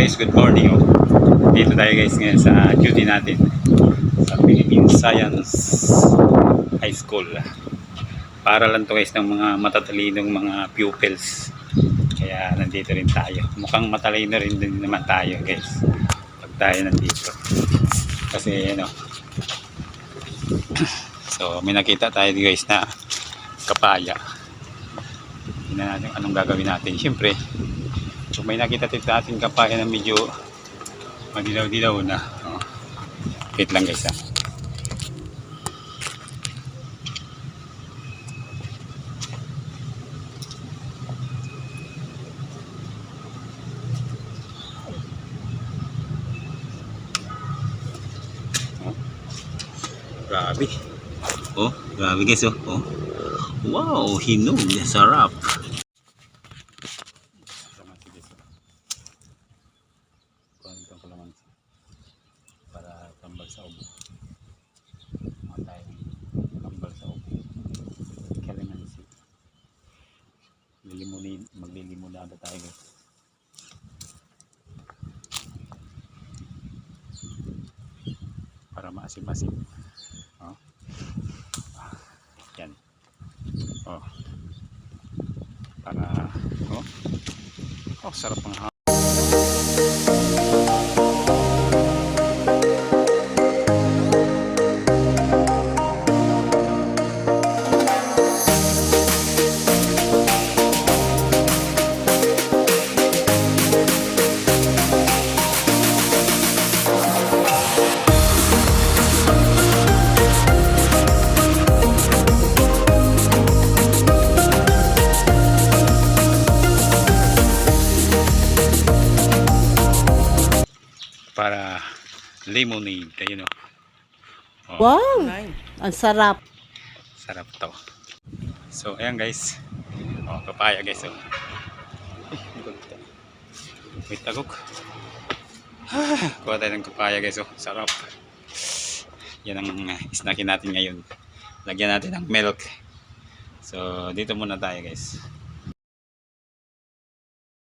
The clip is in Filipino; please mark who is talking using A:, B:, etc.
A: guys, good morning. Dito tayo guys ngayon sa duty natin sa Philippine Science High School. Para lang to guys ng mga matatalinong mga pupils. Kaya nandito rin tayo. Mukhang matalino rin din naman tayo guys pag tayo nandito. Kasi ano, so may nakita tayo guys na kapaya. Tingnan natin anong gagawin natin. Siyempre kung may nakita natin kapaya na medyo madilaw-dilaw na. Wait lang guys ha. Grabe. Oh, grabe guys oh. Wow, hinog. Sarap. Para tambal sa ubo. Tambal sa ubo. Kalamansi. Maglilimonada tayo guys. Para maasim-asim. Oh. Yan. Oh. Para sarap ng para lemonade. Ayun oh.
B: Wow! Ang sarap.
A: Sarap to. So ayan guys. Papaya guys oh. May tagok. Kuha tayo ng papaya guys oh. Sarap. Yan ang snackin natin ngayon. Lagyan natin ng milk. So dito muna tayo guys.